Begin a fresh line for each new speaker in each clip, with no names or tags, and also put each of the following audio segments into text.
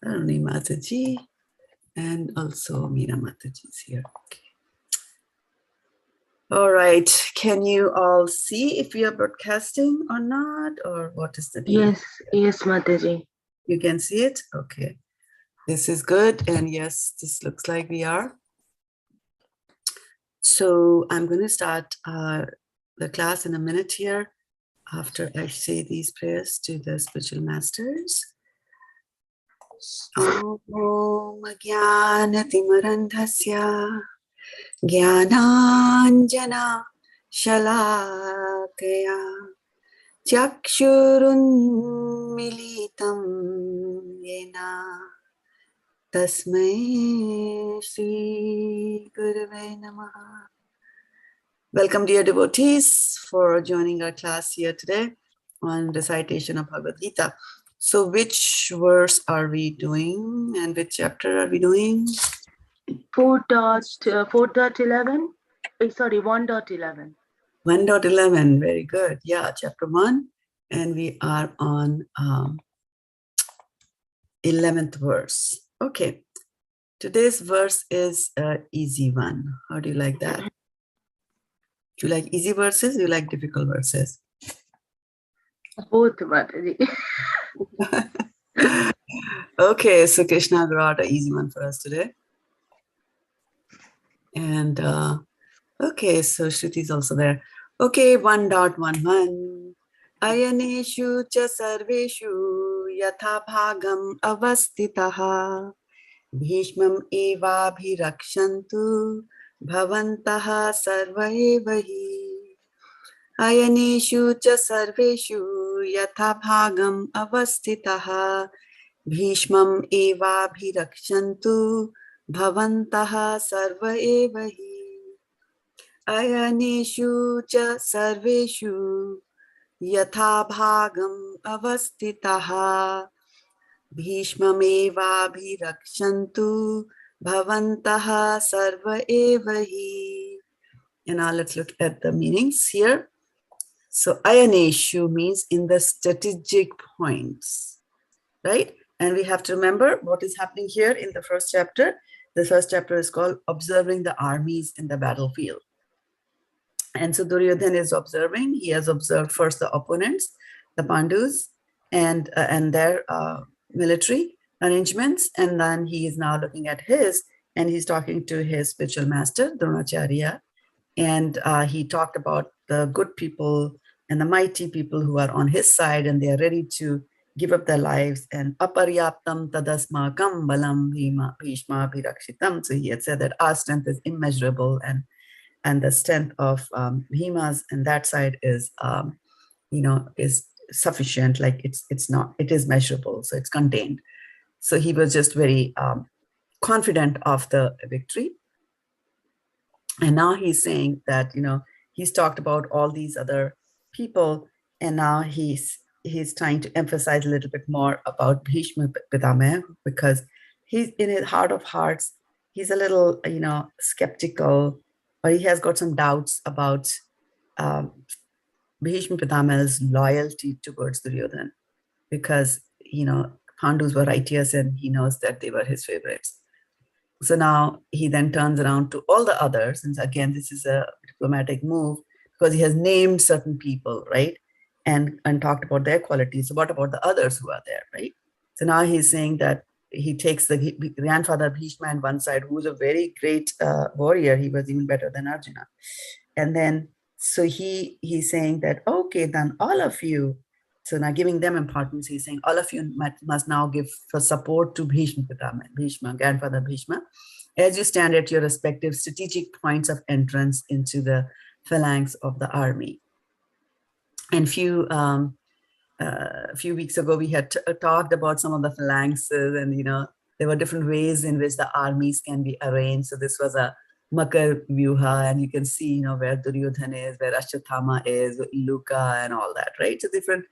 Karuni Mataji, and also Meena Mataji is here. Okay. All right. Can you all see if we are broadcasting or not, or what is the deal?
Yes, Mataji.
You can see it? Okay. This is good. And yes, this looks like we are. So I'm going to start the class in a minute here after I say these prayers to the spiritual masters. Om Jnanatimirandhasya Jnananjana Shalakaya Chakshurunmilitam Yena Tasmai Shri Gurave Namaha. Welcome, dear devotees, for joining our class here today on recitation of Bhagavad-gita. So which verse are we doing and which chapter are we doing?
4.11. Sorry, 1.11.
1.11. Very good. Yeah, chapter 1. And we are on 11th verse. Okay. Today's verse is an easy one. How do you like that? Do you like easy verses? Do you like difficult verses?
Both, Mataji.
Okay, so Krishna brought an easy one for us today. And okay, so Shruti is also there. Okay, 1.11. Ayaneṣu cha sarveṣu yathā-bhāgam avasthitāḥ bhīṣmam evābhirakṣantu bhavantaḥ sarva ayaneṣu cha sarveṣu yathā-bhāgam avasthitāḥ bhīṣmam evābhirakṣantu bhavantaḥ sarva ayaneṣu cha sarveṣu yathā-bhāgam avasthitāḥ bhīṣmam evābhirakṣantu bhavantaḥ sarva And now let's look at the meanings here. So ayaneṣu means in the strategic points, right? And we have to remember what is happening here in the first chapter. The first chapter is called Observing the Armies in the Battlefield. And so Duryodhana is observing. He has observed first the opponents, the Pandus, and their military arrangements. And then he is now looking at his, and he's talking to his spiritual master, Dronacharya. And he talked about the good people and the mighty people who are on his side, and they are ready to give up their lives. And aparyaptam tadasmakam balam bhīṣmabhirakshitam. So he had said that our strength is immeasurable, and the strength of Bhima's and that side is, is sufficient. Like it's not, it is measurable. So it's contained. So he was just very confident of the victory. And now he's saying that, he's talked about all these other people, and now he's trying to emphasize a little bit more about Bhīṣma Pitamaha, because he's in his heart of hearts, he's a little, skeptical, or he has got some doubts about Bhīṣma Pitamaha's loyalty towards Duryodhana, because, Pandus were righteous and he knows that they were his favorites. So now he then turns around to all the others, and again, this is a diplomatic move because he has named certain people, right? And talked about their qualities. So what about the others who are there, right? So now he's saying that he takes the grandfather Bhīṣma on one side, who's a very great warrior. He was even better than Arjuna. And then, so he's saying that, okay, then all of you, so now giving them importance, he's saying all of you must now give for support to Bhīṣma, grandfather Bhīṣma, as you stand at your respective strategic points of entrance into the phalanx of the army. And few weeks ago, we had talked about some of the phalanxes, and there were different ways in which the armies can be arranged. So this was a Makar Vyuha, and you can see where Duryodhana is, where Ashwathama is, Luka, and all that, right? So different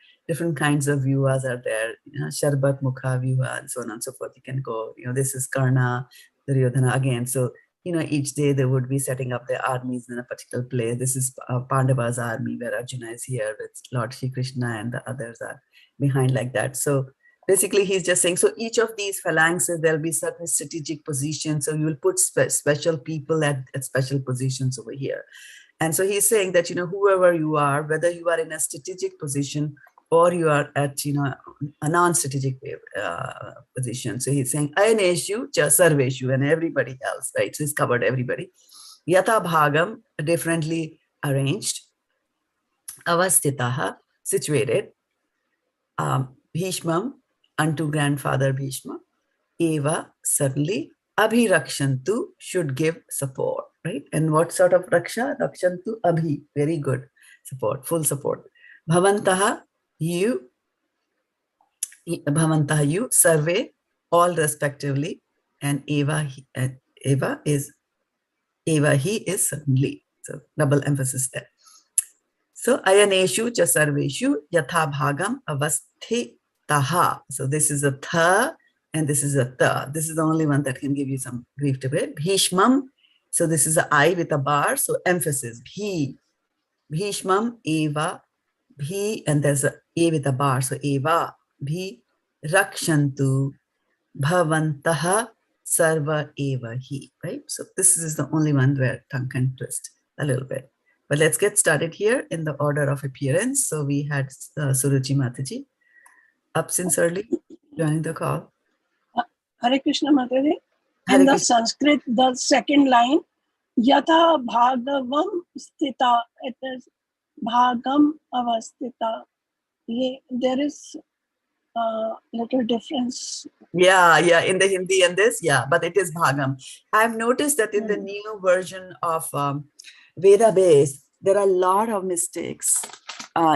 kinds of vyuhas are there, Sharbat Mukha Vyuha, and so on and so forth. You can go, this is Karna, Duryodhana again. So each day they would be setting up their armies in a particular place. This is Pandava's army, where Arjuna is here with Lord Shri Krishna, and the others are behind like that. So basically he's just saying, so each of these phalanxes, there'll be certain strategic positions. So you will put special people at special positions over here. And so he's saying that, whoever you are, whether you are in a strategic position or you are at, a non-strategic position. So he's saying, ayaneṣu, sarveṣu, and everybody else, right? So he's covered everybody. Yathā-bhāgam, differently arranged. Avasthitāḥ, situated. Bhīṣmam, unto grandfather Bhīṣma. Eva, certainly. Avābhirakṣantu, should give support, right? And what sort of raksha? Rakshantu, abhi, very good support, full support. Bhavantaḥ, you. Bhavantaḥ, you. Sarve, all respectively. And Eva, he is certainly. So double emphasis there. So ayaneṣu cha sarveṣu yathā-bhāgam avasthitāḥ. So this is a tha and this is a ta. This is the only one that can give you some grief to it. Bhīṣmam. So this is a I with a bar. So emphasis. Bhīṣmam eva bhi, and there's a with a bar. So evābhirakṣantu bhavantaḥ sarva eva hi. Right. So this is the only one where tongue can twist a little bit. But let's get started here in the order of appearance. So we had Suruchi Mataji up since early, joining the call.
Hare Krishna Mataji. In the Sanskrit, the second line, yathā-bhāgam sthita, it is bhagam avasthitāḥ. There is a little difference.
Yeah, in the Hindi and this, but it is bhagam. I've noticed that in the new version of Veda base, there are a lot of mistakes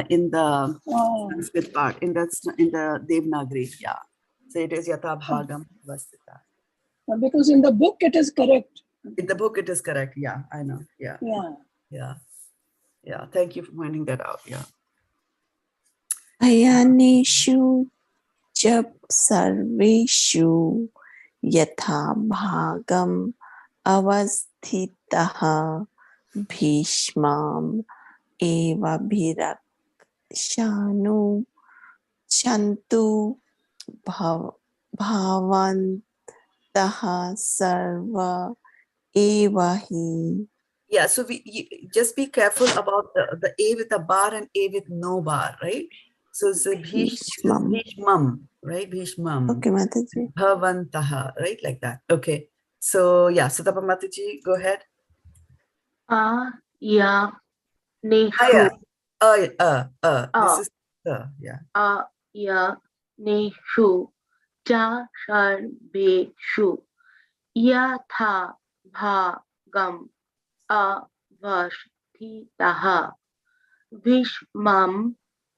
in the Sanskrit part, in the Devanagari. Yeah, so it is yathā-bhāgam avasthitāḥ.
Because in the book it is correct.
In the book it is correct. Yeah, I know. Yeah. Thank you for pointing that out. Yeah.
ayaneṣu cha sarveṣu yathā-bhāgam avasthitāḥ bhīṣmam evābhirakṣantu bhavantaḥ sarva evahi.
Yeah, so just be careful about the A with a bar and A with no bar, right? So it's a bhīṣmam, right? Bhīṣmam.
Okay, Mataji.
Bhavantaḥ, right? Like that. Okay. So yeah, Sutapa Mataji, go ahead.
Ayaneṣu.
This is yeah.
Ayaneṣu cha sarveṣu yathā-bhāgam avasthitāḥ bhīṣmam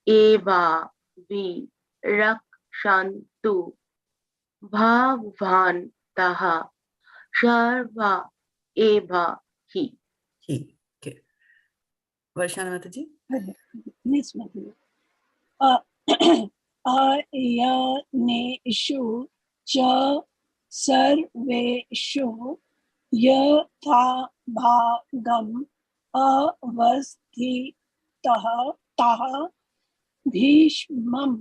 evābhirakṣantu bhavantaḥ sarva evahi.
Okay. Varshana Mataji?
Yes, Mataji. Ayaneṣu cha sarveṣu yathā-bhāgam avasthitāḥ bhīṣmam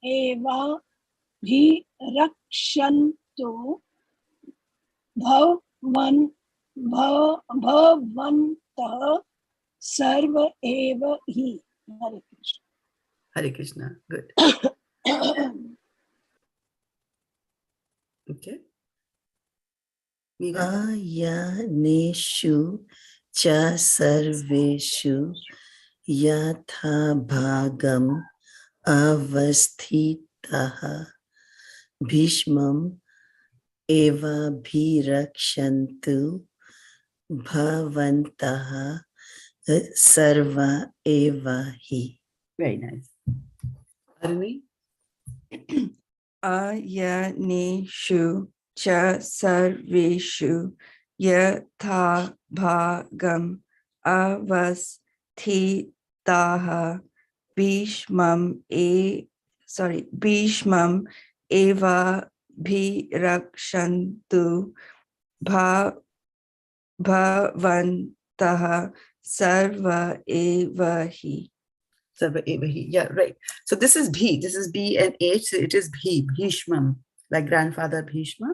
evābhirakṣantu bhavantaḥ sarva evahi. Hare Krishna.
Hare Krishna. Good. Okay.
ayaneṣu cha sarveṣu yathā-bhāgam avasthitāḥ bhīṣmam evābhirakṣantu bhavantaḥ sarva evahi.
Very nice. Arnie?
ayaneṣu cha sarveṣu yathā-bhāgam avasthitāḥ bhīṣmam evābhirakṣantu bhavantaḥ sarva evahi.
Sarva eva hi. Yeah, right. So this is bhi. This is B and H. So it is bhīṣmam, like grandfather Bhīṣma,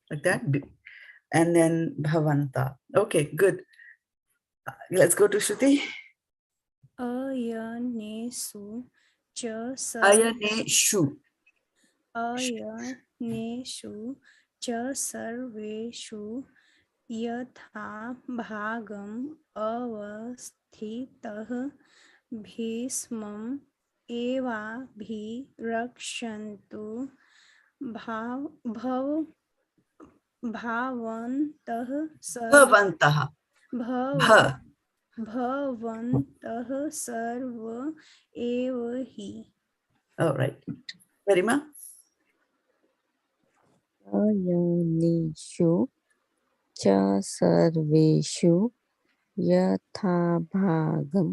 like that. And then bhavantaḥ. Okay, good. Let's go to Shruti.
ayaneṣu cha
Ayaneṣu.
ayaneṣu cha sarveṣu yathā-bhāgam avasthitāḥ bhīṣmam evābhirakṣantu bhavantaḥ
Bhavantaḥ. Bha.
bhavantaḥ sarva eva hi.
All right. Garima.
ayaneṣu cha sarveṣu yathā-bhāgam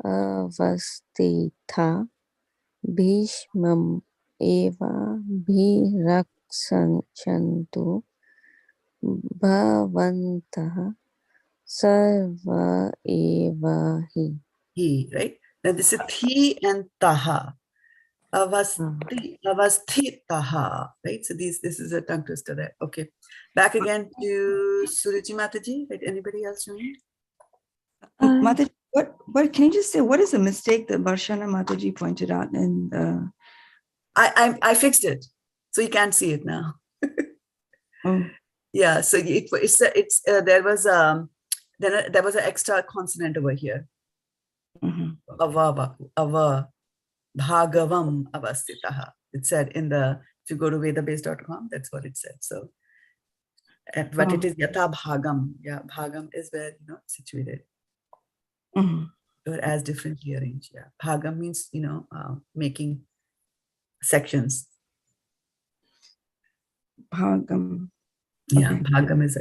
avasthitāḥ bhīṣmam evābhirakṣantu bhavantaḥ sarva hi.
He, right? Now this is thi and taha. Avasthitāḥ, right? So this is a tongue twister there. Okay. Back again to Suruchi Mataji. Right? Anybody else join?
Mataji, what can you just say? What is the mistake that Varshana Mataji pointed out? And
I fixed it, so you can't see it now.
oh,
Yeah. So there was an extra consonant over here.
mhm.
Avā-bhāgam avasthitāḥ. It said if you go to vedabase.com, that's what it said. So, but it is yathā-bhāgam. Yeah, bhagam is where, situated.
Mhm.
Or as differently arranged. Yeah. Bhagam means, making sections.
Bhagam.
Yeah,
Okay.
bhagam is,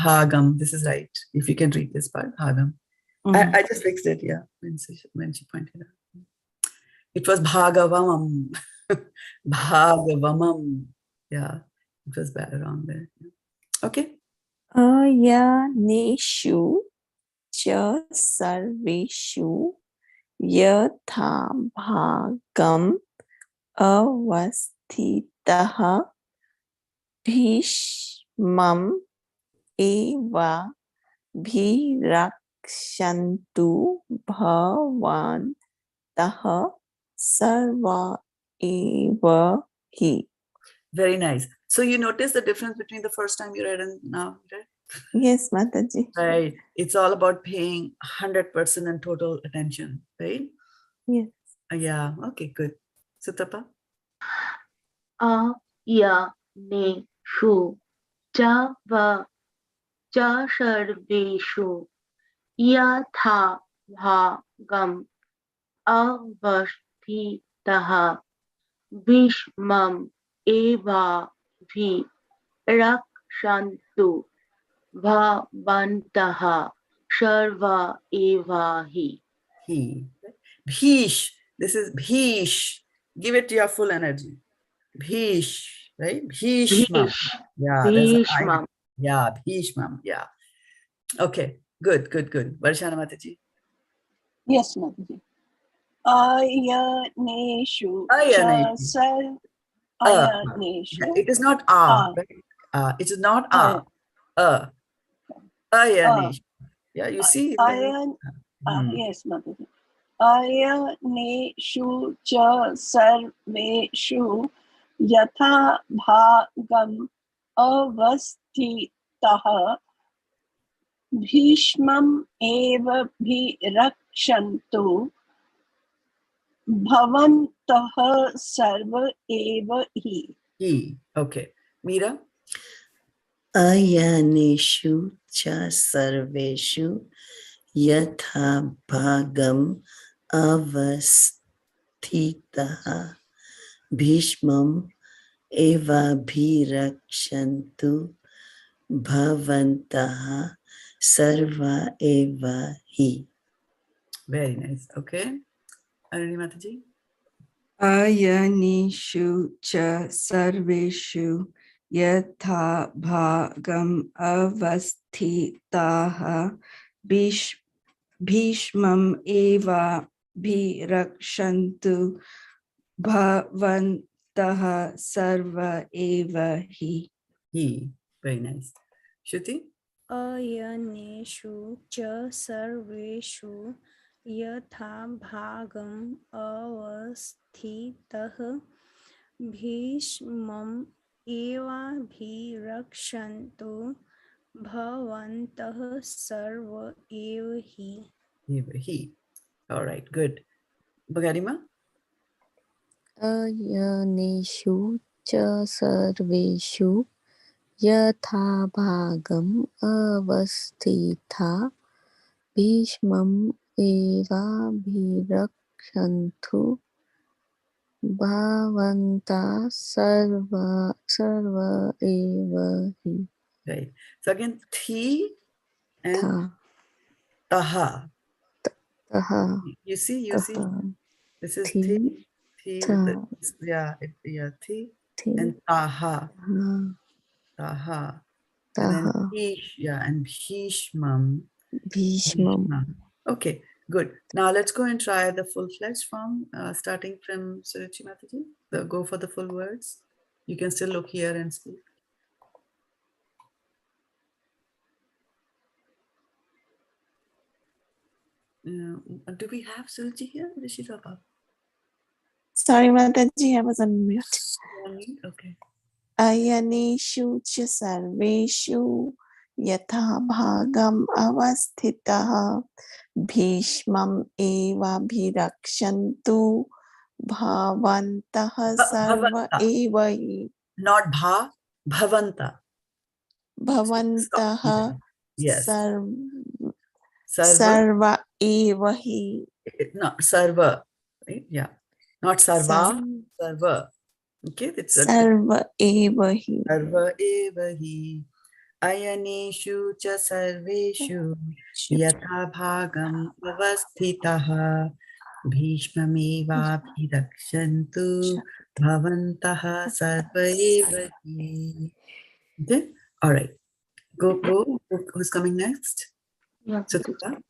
bhagam. This is right. If you can read this part, bhagam.
Mhm.
I just fixed it, yeah, when she pointed out. It was bhagavamam. Bhagavamam. Yeah, it was bad around there. Okay.
ayaneṣu cha sarveṣu yathā-bhāgam avasthitāḥ bhīṣmam evābhirakṣantu bhavantaḥ sarva eva hi.
Very nice. So you notice the difference between the first time you read and now you read?
Yes, Mataji.
Right. It's all about paying 100% and total attention, right?
Yes.
Yeah. Okay, good. Sutapa?
ayaneṣu cha sarveṣu yathā-bhāgam avasthitāḥ bhīṣmam evābhirakṣantu bhavantaḥ sarva eva hi.
He. Bhish. This is bhish. Give it your full energy. Bhish, right? Bhīṣmam. Yeah, there's a I.
bhīṣmam.
Yeah, bhīṣmam. Yeah. Okay, good. Varshana Mataji.
Yes, Mataji. Ayaneṣu
Ayaneṣu.
ayaneṣu.
It is not right? It is not Ayaneṣu. Yeah, you see.
Yes, Mataji. ayaneṣu cha sarveṣu yathā-bhāgam avasthitāḥ bhīṣmam evābhirakṣantu bhavantaḥ sarva eva hi.
He. Okay. Meera?
ayaneṣu cha sarveṣu yathā-bhāgam avasthitāḥ bhīṣmam evābhirakṣantu bhavantaḥ sarva eva hi.
Very nice. Okay. Aruni Mataji?
ayaneṣu cha sarveṣu yathā-bhāgam avasthitāḥ bhīṣmam evābhirakṣantu bhavantaḥ sarva eva hi.
He. Very nice. Shruti?
ayaneṣu cha sarveṣu yathā-bhāgam avasthitāḥ bhīṣmam evābhirakṣantu bhavantaḥ sarva hi.
He. All right, good. Bhagarima?
ayaneṣu cha sarveṣu yathā-bhāgam avasthitāḥ bhīṣmam evābhirakṣantu bhavantaḥ sarva eva hi.
Right. So again, thi and
Tha,
taha.
taha,
You see?
taha,
This is
thi,
thi
tha,
with the, thi
thi,
and taha.
tha,
Taha. And then
taha,
and bhīṣmam.
bhīṣmam.
Okay, good. Now let's go and try the full-fledged form, starting from Suruchi Mataji. So go for the full words. You can still look here and speak. Do we have Suruchi here? Or is she drop out?
Sorry, Mataji, I was on mute.
Okay.
ayaneṣu cha sarveṣu yathā-bhāgam avasthitāḥ bhīṣmam evābhirakṣantu bhavantaḥ sarva
Bhavanta.
eva hi.
Not bha, bhavanta.
Bhavantaḥ
Yes. Sarva.
sarva eva hi.
Not sarva. Right? Yeah. Not sarva, sarva. Okay, it's a
Sarva eva hi.
sarva eva hi. Ayaneṣu cha sarveṣu yathā-bhāgam avasthitāḥ bhīṣmam evābhirakṣantu bhavantaḥ sarva eva hi. Okay, all right. Go. Who's coming next?
Yeah.
Sukita?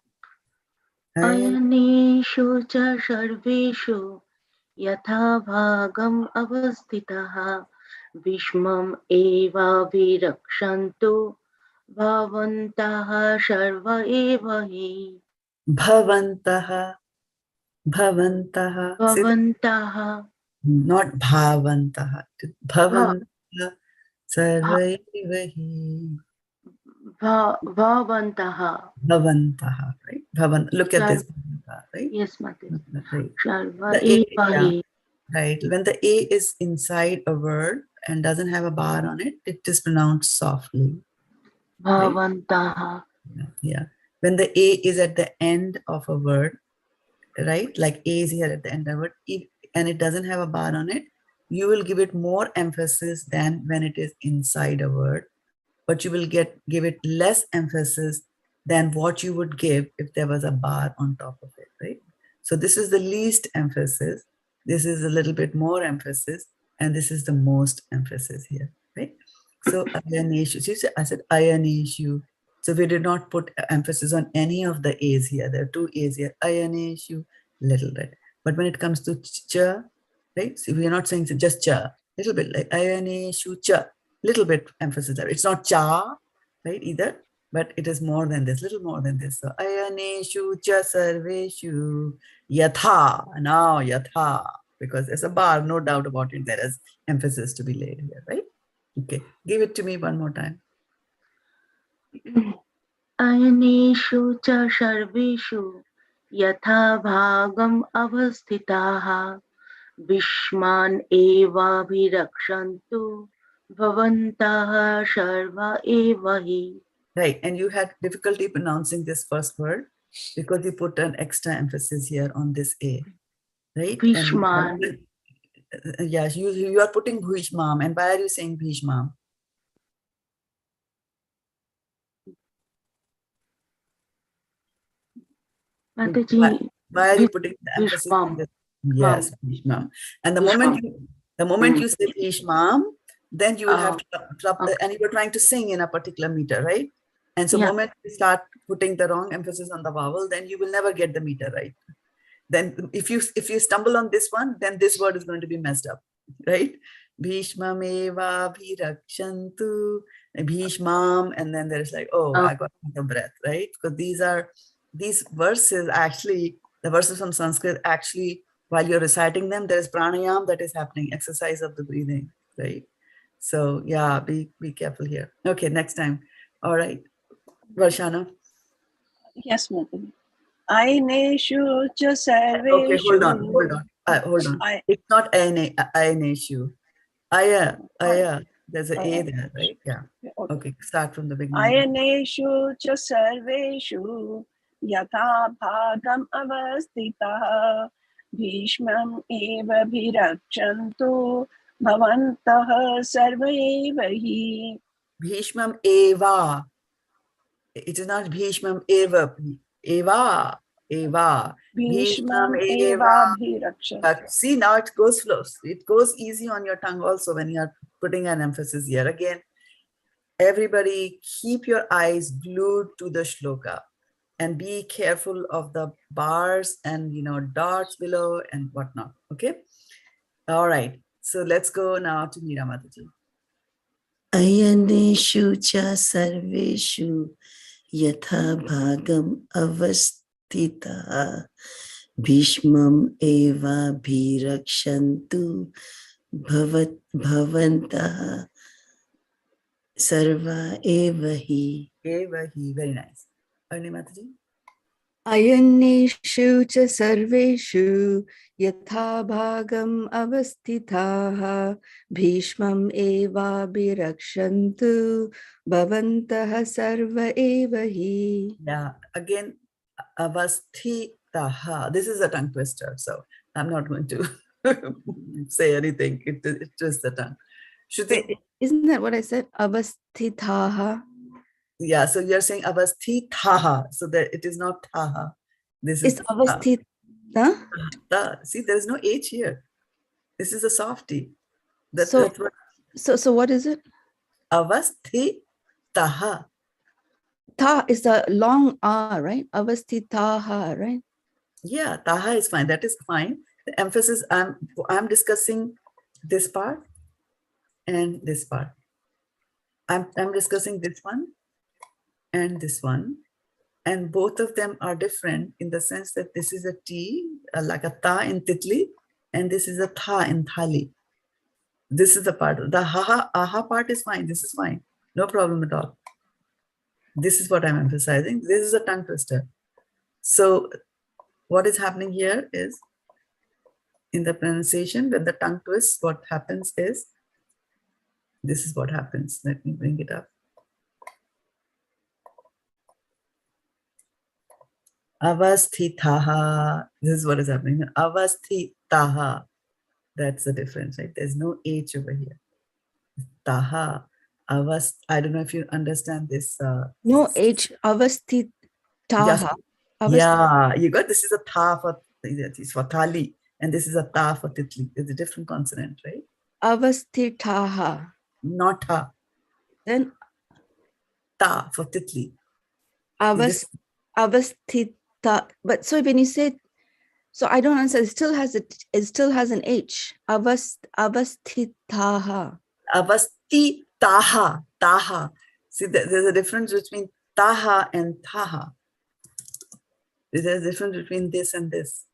ayaneṣu cha sarveṣu yathā-bhāgam avasthitāḥ bhīṣmam evābhirakṣantu bhavantaḥ sarva eva hi.
Bhavantaḥ. Say that.
Bhavantaḥ.
Not bhavantaḥ. Bhavantaḥ sarva eva hi.
Bhavantaḥ.
Bhavantaḥ, right? Look at this, right?
Yes, Mataji.
Right.
Sarva
The A,
eva
yeah,
hi.
right. When the A is inside a word and doesn't have a bar on it, it is pronounced softly.
Bhavantaḥ.
Yeah. When the A is at the end of a word, right? Like A is here at the end of a word, and it doesn't have a bar on it, you will give it more emphasis than when it is inside a word, but you will give it less emphasis than what you would give if there was a bar on top of it, right? So this is the least emphasis. This is a little bit more emphasis, and this is the most emphasis here, right? So ayaneṣu. See, I said ayaneṣu. So we did not put emphasis on any of the A's here. There are two A's here. Ayaneṣu, little bit. But when it comes to cha, right? See, we are not saying just cha. Little bit like ayaneṣu cha. Little bit emphasis there. It's not cha, right, either, but it is more than this, little more than this. So ayaneṣu cha sarveṣu yatha. Now yatha, because there's a bar, no doubt about it. There is emphasis to be laid here, right? Okay, give it to me one more time.
ayaneṣu cha sarveṣu yathā-bhāgam avasthitāḥ bhīṣman evābhirakṣantu bhavantaḥ sarva eva hi.
Right, and you had difficulty pronouncing this first word because you put an extra emphasis here on this A, right?
Bhīṣman.
Yes, you are putting bhīṣmam. And why are you saying bhīṣmam?
Mataji,
Why are you putting the emphasis on
bhīṣmam.
this? Yes, bhīṣmam. And the moment you say bhīṣmam, then you will have to drop the, and you were trying to sing in a particular meter, right? And so moment you start putting the wrong emphasis on the vowel, then you will never get the meter right. Then if you stumble on this one, then this word is going to be messed up, right? Bhīṣmam evābhirakṣantu, bhīṣmam, and then there's like, oh, I got the breath, right? Because these verses actually, the verses from Sanskrit actually, while you're reciting them, there's pranayam that is happening, exercise of the breathing, right? So yeah, be careful here. Okay, next time. All right, Varshana.
Yes, Mataji. Ayaneṣu cha sarveṣu.
Okay, hold on. It's not ayaneṣu. Aya. There's an A there, right? Yeah. Okay, start from the beginning.
Ayaneṣu cha sarveṣu yathā-bhāgam avasthitāḥ bhīṣmam evābhirakṣantu bhavantaḥ sarva hi.
Bhīṣmam eva. It is not bhīṣmam eva. Eva.
Bhīṣmam evābhirakṣantu.
See, now it goes slow. It goes easy on your tongue also when you are putting an emphasis here. Again, everybody keep your eyes glued to the shloka and be careful of the bars and dots below and whatnot. Okay. All right. So let's go now to Meera Mataji.
Ayaneṣu cha sarveṣu yathā-bhāgam avasthitāḥ bhīṣmam evābhirakṣantu bhavantaḥ sarva hi.
Very nice. Arnie Mataji.
Ayaneṣu cha sarveṣu yathā-bhāgam avasthitāḥ bhīṣmam evābhirakṣantu bhavantaḥ sarva hi.
Yeah, again, avasthitāḥ. This is a tongue twister, so I'm not going to say anything. It twists the tongue. Shruti.
Isn't that what I said? Avasthitāḥ.
Yeah, so you're saying avasthitāḥ, so that it is not thaha. This is
avasthitāḥ.
See, there is no H here. This is a softie.
So what is it?
Avasthitāḥ.
Ta is a long R, right? Avasthitāḥ, right?
Yeah, taha is fine. That is fine. The emphasis, I'm discussing this part and this part. I'm discussing this one and this one, and both of them are different in the sense that this is a T, like a ta in titli, and this is a tha in thali. This is the part. The aha part is fine. This is fine. No problem at all. This is what I'm emphasizing. This is a tongue twister. So what is happening here is, in the pronunciation, when the tongue twists, what happens is, this is what happens. Let me bring it up. Avasthitāḥ. This is what is happening. Avasthitāḥ. That's the difference, right? There's no H over here. Taha. I don't know if you understand this.
No H. Avasthitāḥ.
Yeah, you got, this is a tha for thali, and this is a ta for titli. It's a different consonant, right?
Avasthitāḥ.
Not ha.
Then
Ta for titli.
Avasthitāḥ. But so when you say, so I don't understand. It still has an H. Avasthitāḥ.
Avasthitāḥ. Taha. See, there's a difference between taha and thaha. There's a difference between this and this.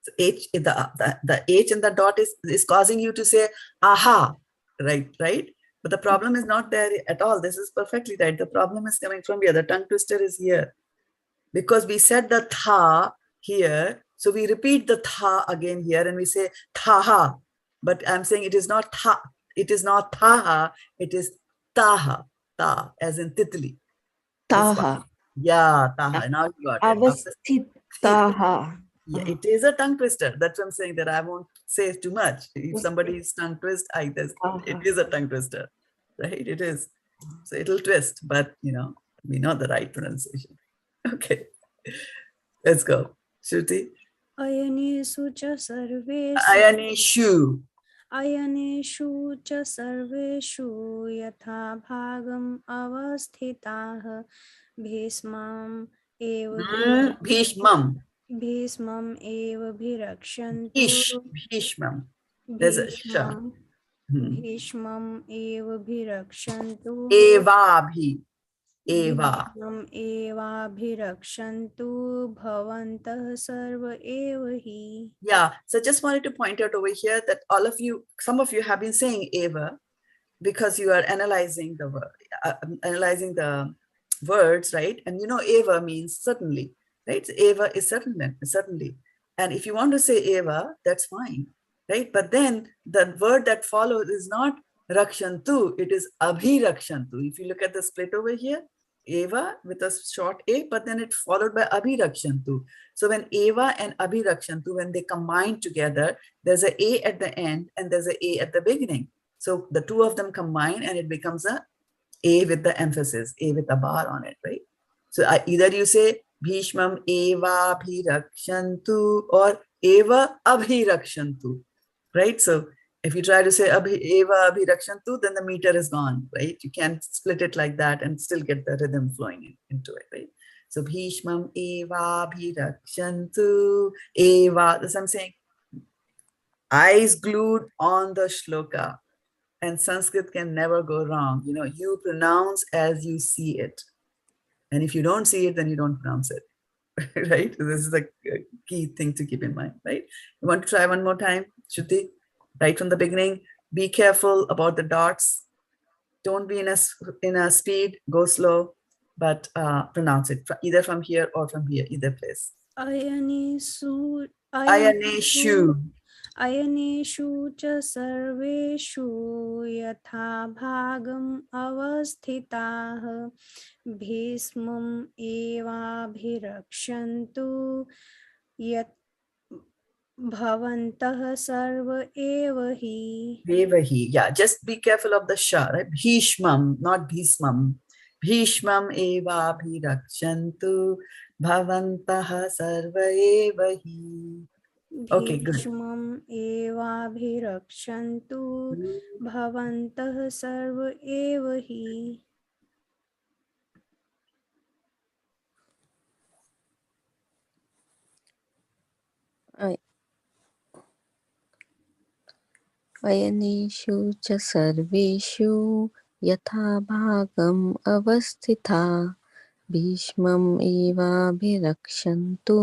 So H, the H and the dot is causing you to say aha, right? But the problem is not there at all. This is perfectly right. The problem is coming from here. The tongue twister is here. Because we said the tha here, so we repeat the tha again here and we say thaha. But I'm saying it is not tha, it is not thaha, it is taha, ta, as in titli.
Taha.
Yeah, taha. Now you got it.
Avasthitāḥ.
Yeah, it is a tongue twister. That's what I'm saying, that I won't say too much. If somebody is tongue twist, it is a tongue twister, right? It is. So it'll twist, but we know the right pronunciation. Okay, let's go. Shruti.
Ayaneṣu cha sarveṣu.
Ayaneṣu.
Ayaneṣu cha sarveṣu yathā-bhāgam avasthitāḥ bhīṣmam
bhīṣmam.
bhīṣmam evābhirakṣantu
Bhīṣmam. There's a sha.
bhīṣmam evābhirakṣantu
Evābhi. Eva.
bhīṣmam evābhirakṣantu bhavantaḥ sarva evahi.
Yeah. So just wanted to point out over here that all of you, some of you have been saying eva because you are analyzing the word, analyzing the words, right? And you know, eva means certainly, right? So eva is certainly. And if you want to say eva, that's fine, right? But then the word that follows is not rakshantu, it is avābhirakṣantu. If you look at the split over here, eva with a short a, but then it's followed by avābhirakṣantu. So when eva and avābhirakṣantu, when they combine together, there's a at the end and there's a at the beginning. So the two of them combine and it becomes a with the emphasis, a with a bar on it, right? So either you say bhīṣmam evābhirakṣantu or evābhirakṣantu, right? So if you try to say evābhirakṣantu, then the meter is gone, right? You can't split it like that and still get the rhythm flowing into it, right? So bhīṣmam evābhirakṣantu, eva. This I'm saying, eyes glued on the shloka. And Sanskrit can never go wrong. You know, you pronounce as you see it. And if you don't see it, then you don't pronounce it, right? This is a key thing to keep in mind, right? You want to try one more time, Shruti? Right from the beginning, be careful about the dots. Don't be in a speed, go slow, but pronounce it either from here or from here, either place.
ayaneṣu
Ayaneṣu.
ayaneṣu cha sarveṣu yathā-bhāgam avasthitāḥ bhīṣmam evābhirakṣantu yat bhavantaḥ sarva evahi.
Evahi. Yeah, just be careful of the sha, right? Bhīṣmam, not bhīṣmam. Bhīṣmam evābhirakṣantu bhavantaḥ sarva evahi. Okay, good.
bhīṣmam evābhirakṣantu bhavantaḥ sarva evahi.
ayaneṣu ca sarveṣu yathā-bhāgam avasthitāḥ bhīṣmam evābhirakṣantu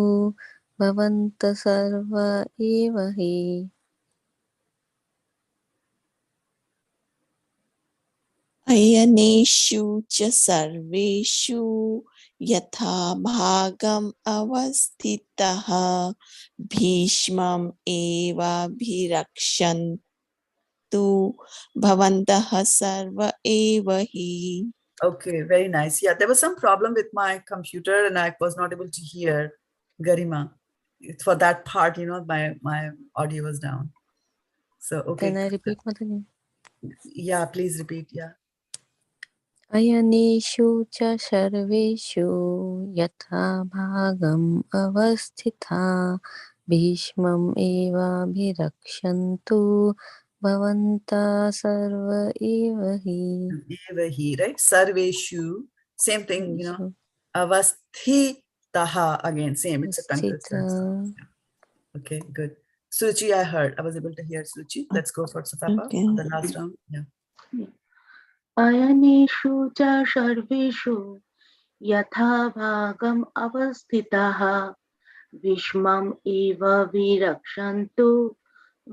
bhavantaḥ sarva evahi.
ayaneṣu cha sarveṣu yathā-bhāgam avasthitāḥ bhīṣmam evābhirakṣantu bhavantaḥ sarva evahi.
Okay, very nice. Yeah, there was some problem with my computer and I was not able to hear Garima. For that part, you know, my audio was down. So, okay.
Can I repeat, Mataji?
Yeah, please repeat. Yeah.
ayaneṣu ca sarveṣu yathā-bhāgam avasthitāḥ bhīṣmam evābhirakṣantu bhavantaḥ sarva evahi.
Evahi, right? Sarveṣu, same thing, you know. Avasthitāḥ, again, same. It's a tongue twister. Okay, good. Suchi, I heard. I was able to hear Suchi. Let's go for Safapa,
Okay.
the last round. Yeah.
ayaneṣu cha sarveṣu yathā-bhāgam avasthitāḥ bhīṣmam evābhirakṣantu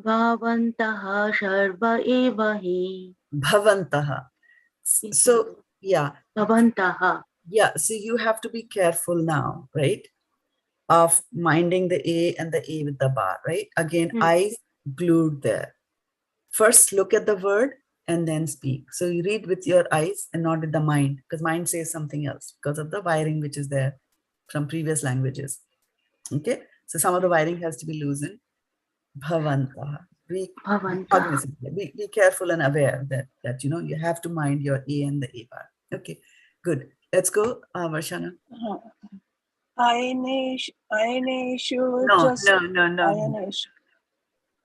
bhavantaḥ sarva evahi.
Bhavantaḥ. So, yeah.
Bhavantaḥ.
Yeah, so you have to be careful now, right? Of minding the A and the A with the bar, right? Again, eyes glued there. First, look at the word and then speak. So you read with your eyes and not with the mind, because mind says something else because of the wiring which is there from previous languages. Okay, so some of the wiring has to be loosened. Bhavantaḥ. Be cognizant. Be careful and aware that you know you have to mind your A and the A bar. Okay, good. Let's go, Varshana.
ayaneṣu
No.
ayaneṣu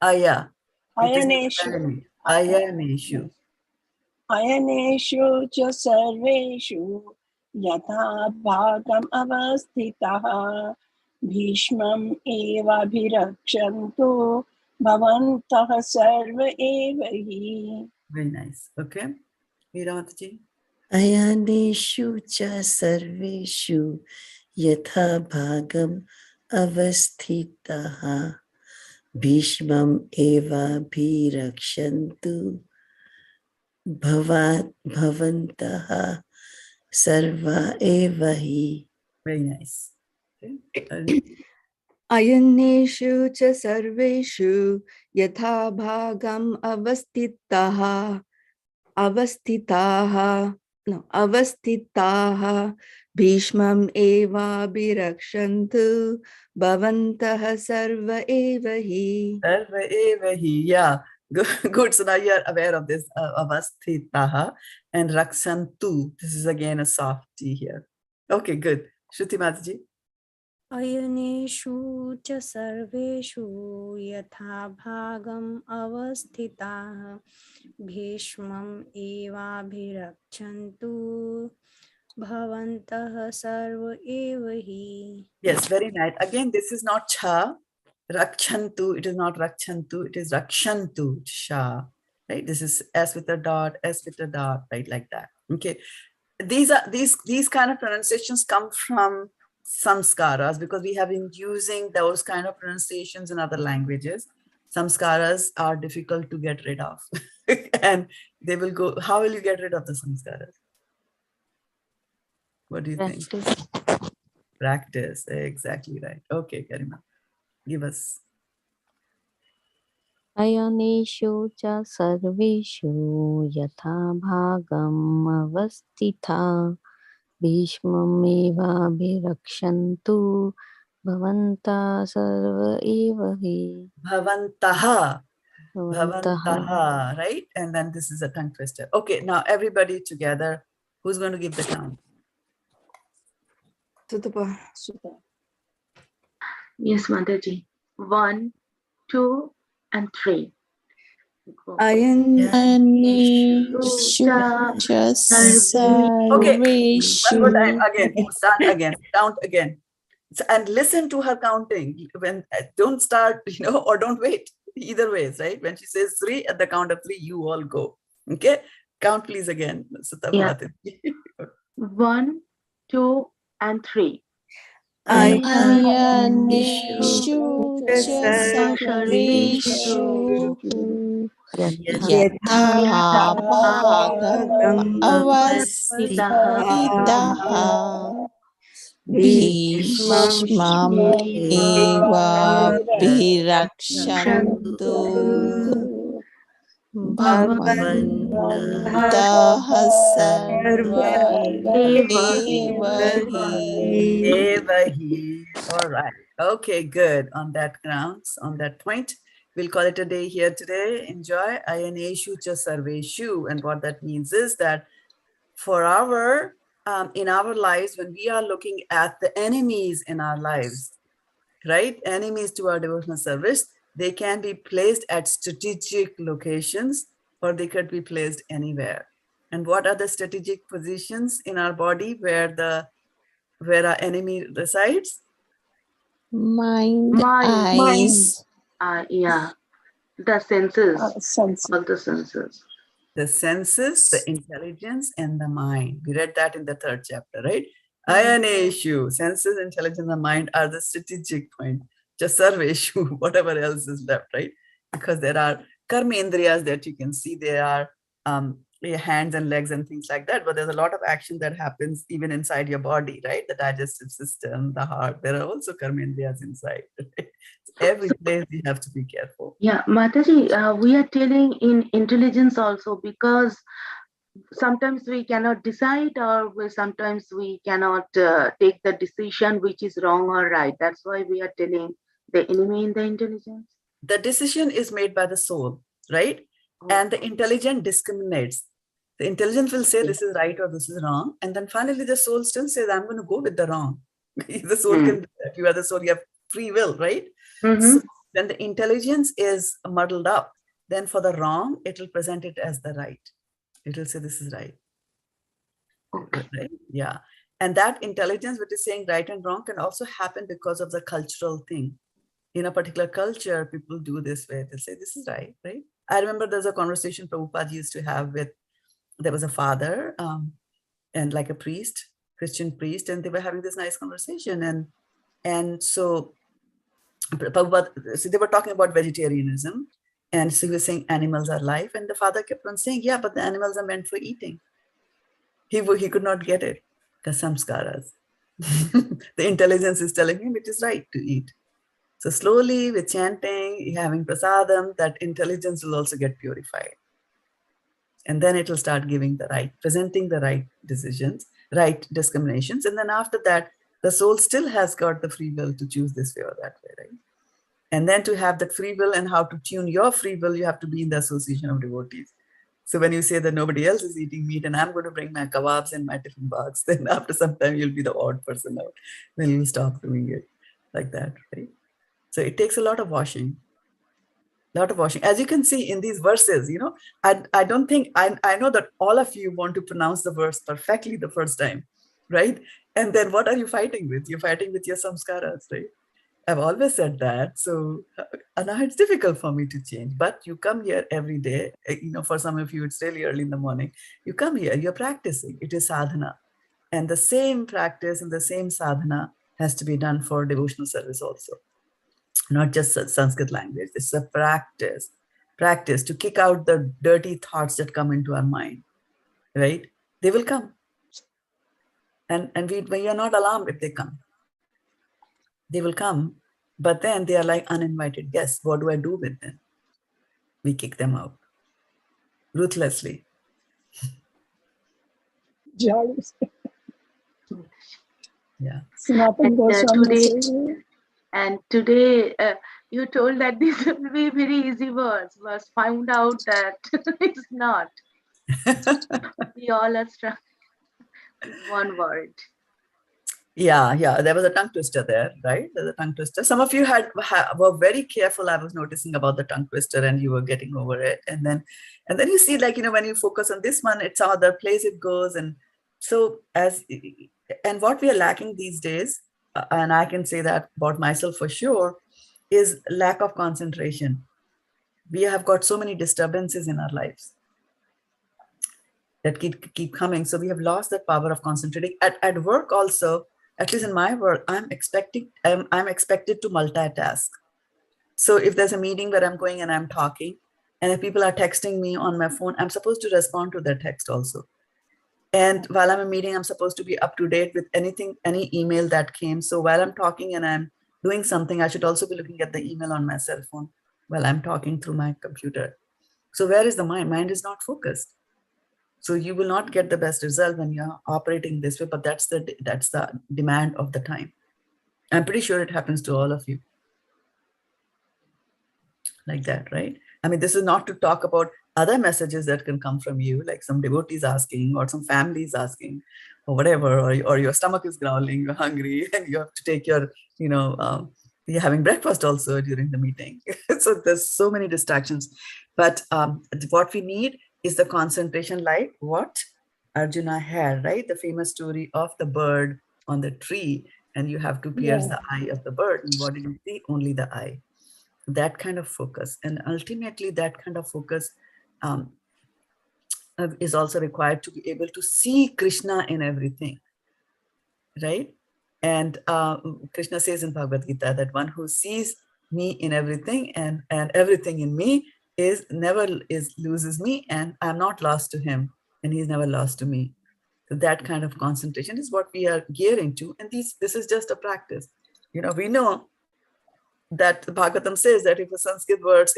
Aya.
ayaneṣu
Ayaneṣu.
ayaneṣu cha sarveṣu yathā-bhāgam avasthitāḥ bhīṣmam evābhirakṣantu bhavantaḥ sarva evahi.
Very nice. Okay. Veeramataji.
ayaneṣu cha sarveṣu yathā-bhāgam avasthitāḥ bhīṣmam evābhirakṣantu bhavantaḥ sarva evahi.
Very nice. Okay.
ayaneṣu cha sarveṣu yathā-bhāgam avasthitāḥ bhīṣmam evābhirakṣantu bhavantaḥ sarva evahi.
Sarva evahi. Yeah. Good. So now you are aware of this avasthitāḥ and rakṣantu. This is again a soft T here. Okay, good. Shruti Mataji.
ayaneṣu ca sarveṣu yathā-bhāgam avasthitāḥ bhīṣmam evābhirakṣantu bhavantaḥ sarva evahi.
Yes, very nice. Again, this is not cha. Rakṣantu. It is not rakṣantu. It is rakṣantu. Sha. Right. This is S with a dot, S with a dot, right? Like that. Okay. These kind of pronunciations come from samskaras because we have been using those kind of pronunciations in other languages. Samskaras are difficult to get rid of. And they will go, how will you get rid of the samskaras? What do you think? Practice. Exactly right. Okay, Karima. Give us.
ayaneṣu ca sarveṣu yathā-bhāgam avasthitāḥ bhīṣmam evābhirakṣantu bhavantaḥ sarva evahi.
Bhavantaḥ.
Bhavantaḥ.
Bhavantaḥ, right? And then this is a tongue twister. Okay, now everybody together. Who's going to give the count?
Sutapa.
Yes, Mataji. 1, 2, and 3.
Ayaneṣu cha
Okay,
sarveṣu.
one more time again. Start again. Count again. And listen to her counting. When don't start, or don't wait. Either ways, right? When she says 3, at the count of 3, you all go. Okay? Count please again.
Yeah. 1, 2, and 3.
Ayaneṣu cha sarveṣu yathā-bhāgam avasthitāḥ bhīṣmam evābhirakṣantu bhavantaḥ sarva evahi.
All right. Okay, good. On that grounds, on that point, we'll call it a day here today. Enjoy. Ayaneṣu cha sarveṣu. And what that means is that for our, in our lives, when we are looking at the enemies in our lives, right? Enemies to our devotional service, they can be placed at strategic locations or they could be placed anywhere. And what are the strategic positions in our body where our enemy resides?
Mind, eyes.
Yeah. The senses.
Senses.
All the senses.
The senses, the intelligence, and the mind. We read that in the 3rd chapter, right? Ayaneṣu, senses, intelligence, and mind are the strategic point. Just sarveṣu, whatever else is left, right? Because there are karmendriyas that you can see, there are your hands and legs and things like that, but there's a lot of action that happens even inside your body, right? The digestive system, the heart, there are also karmendriyas inside. Right? So every place you have to be careful.
Yeah, Mataji, we are telling in intelligence also because sometimes we cannot decide or sometimes we cannot take the decision which is wrong or right. That's why we are telling the enemy in the intelligence.
The decision is made by the soul, right? And the intelligence discriminates. The intelligence will say this is right or this is wrong. And then finally the soul still says, I'm going to go with the wrong. The soul can do that. You are the soul, you have free will, right? So when the intelligence is muddled up, then for the wrong, it will present it as the right. It will say this is right.
Okay.
Right? Yeah. And that intelligence, which is saying right and wrong, can also happen because of the cultural thing. In a particular culture, people do this way. They say, this is right, right? I remember there's a conversation Prabhupada used to have with, there was a father and like a priest, Christian priest, and they were having this nice conversation. And so Prabhupada, so they were talking about vegetarianism. And so he was saying animals are life. And the father kept on saying, yeah, but the animals are meant for eating. He could not get it. The samskaras. The intelligence is telling him it is right to eat. So slowly with chanting, having prasadam, that intelligence will also get purified. And then it will start giving the right, presenting the right decisions, right discriminations. And then after that, the soul still has got the free will to choose this way or that way, right? And then to have that free will and how to tune your free will, you have to be in the association of devotees. So when you say that nobody else is eating meat and I'm going to bring my kebabs in my tiffin box, then after some time you'll be the odd person out. Then you'll stop doing it like that, right? So it takes a lot of washing. As you can see in these verses, you know, I don't think, I know that all of you want to pronounce the verse perfectly the first time, right? And then what are you fighting with? You're fighting with your samskaras, right? I've always said that. So now it's difficult for me to change, but you come here every day. You know, for some of you, it's really early in the morning. You come here, you're practicing. It is sadhana. And the same practice and the same sadhana has to be done for devotional service also. Not just Sanskrit language. It's a practice to kick out the dirty thoughts that come into our mind, right? They will come. And we are not alarmed if they come. They will come, but then they are like uninvited guests. What do I do with them? We kick them out ruthlessly. Yeah.
And today you told that this will be very easy words, but found out that it's not. We all are struck with one word.
Yeah, there was a tongue twister there, right? There's a tongue twister. Some of you were very careful. I was noticing about the tongue twister, and you were getting over it. And then you see, like, you know, when you focus on this one, it's other place it goes. And so and what we are lacking these days, and I can say that about myself for sure, is lack of concentration. We have got so many disturbances in our lives that keep coming. So we have lost that power of concentrating. At work also, at least in my work, I'm expected to multitask. So if there's a meeting where I'm going and I'm talking, and if people are texting me on my phone, I'm supposed to respond to their text also. And while I'm in a meeting, I'm supposed to be up to date with any email that came. So while I'm talking and I'm doing something, I should also be looking at the email on my cell phone while I'm talking through my computer. So where is the mind? Mind is not focused. So you will not get the best result when you're operating this way, but that's the demand of the time. I'm pretty sure it happens to all of you. Like that, right? I mean, this is not to talk about other messages that can come from you, like some devotees asking or some families asking or whatever, or your stomach is growling, you're hungry and you have to take your, you're having breakfast also during the meeting. So there's so many distractions. But what we need is the concentration, like what Arjuna had, right? The famous story of the bird on the tree, and you have to pierce the eye of the bird. And what do you see? Only the eye. That kind of focus. And ultimately that kind of focus is also required to be able to see Krishna in everything, right? And Krishna says in Bhagavad-gita that one who sees me in everything and everything in me loses me, and I'm not lost to him, and he's never lost to me. So that kind of concentration is what we are gearing to. And this is just a practice. We know that Bhagavatam says that if a Sanskrit word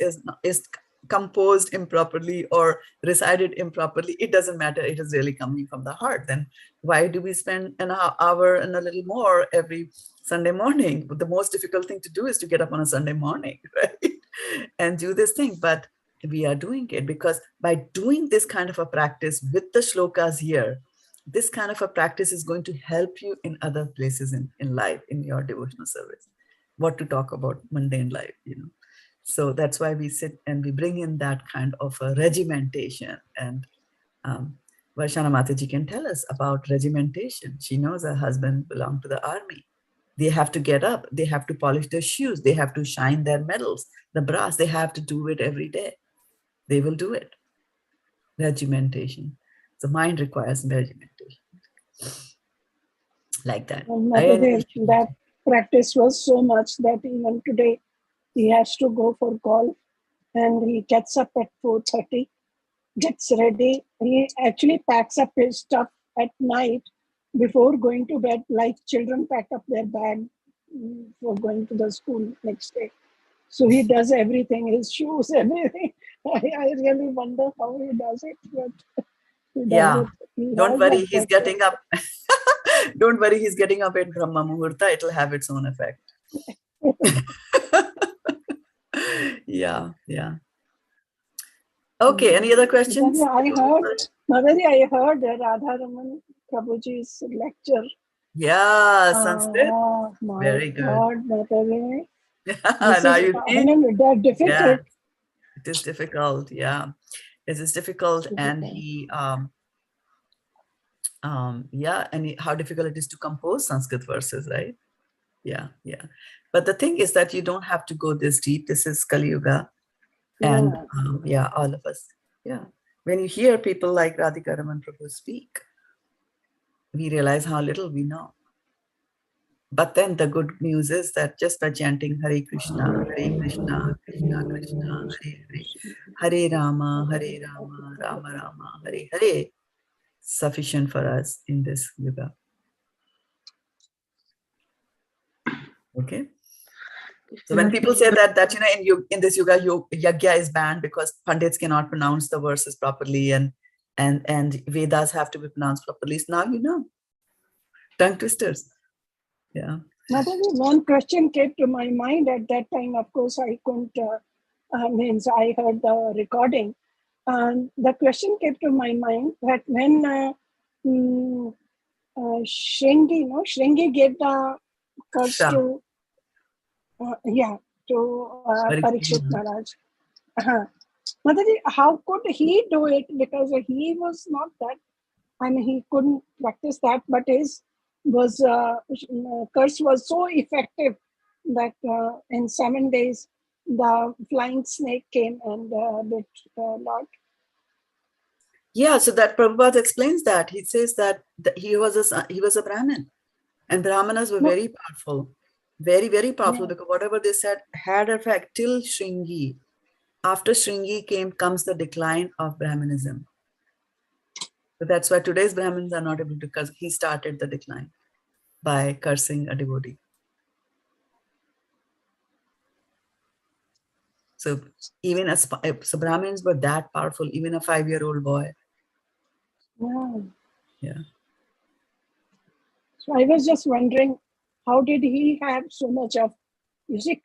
is composed improperly or recited improperly, it doesn't matter. It is really coming from the heart. Then why do we spend an hour and a little more every Sunday morning? But the most difficult thing to do is to get up on a Sunday morning, right? And do this thing. But we are doing it because by doing this kind of a practice with the shlokas here, this kind of a practice is going to help you in other places in life, in your devotional service. What to talk about mundane life, So that's why we sit and we bring in that kind of a regimentation. And Varshana Mataji can tell us about regimentation. She knows her husband belonged to the army. They have to get up. They have to polish their shoes. They have to shine their medals, the brass. They have to do it every day. They will do it. Regimentation. The mind requires regimentation. Like that.
That practice was so much that even today he has to go for golf and he gets up at 4:30, gets ready. He actually packs up his stuff at night before going to bed, like children pack up their bag for going to the school next day. So he does everything, his shoes, everything. I really wonder how he does it. But he does it.
Don't worry, he's getting up. Don't worry, he's getting up in Brahma Muhurta. It'll have its own effect. Yeah. Okay, any other questions?
I heard Radha-Raman Prabhuji's lecture.
Yeah, Sanskrit.
Oh, my
very good.
God, Mataji.
Now you see?
They're difficult.
Yeah, it is difficult. Yeah, it is difficult, and he, how difficult it is to compose Sanskrit verses, right? Yeah. But the thing is that you don't have to go this deep. This is Kali Yuga, and all of us. Yeah, when you hear people like Radhika Raman Prabhu speak, we realize how little we know. But then the good news is that just by chanting Hare Krishna, Krishna Krishna, Hare Rama, Rama Rama, Hare Hare, sufficient for us in this yuga. Okay. So when people say that in this yuga, yagya is banned because pandits cannot pronounce the verses properly and Vedas have to be pronounced properly. So now you know. Tongue twisters. Yeah.
One question came to my mind at that time. Of course, I couldn't, I heard the recording. And the question came to my mind that when Shringi gave the curse to Parikshit Maharaj. Mataji, how could he do it? Because he was not that, he couldn't practice that, but his curse was so effective that in 7 days the flying snake came and bit Lord.
Yeah, so that Prabhupada explains that. He says that he was a Brahmin, and Brahmanas were very powerful, very, very powerful, because whatever they said had effect till Shringi. After Shringi comes the decline of Brahmanism. So that's why today's Brahmins are not able to curse. He started the decline by cursing a devotee. So even so Brahmins were that powerful, even a 5-year-old boy. Yeah.
So I was just wondering, how did he have so much of,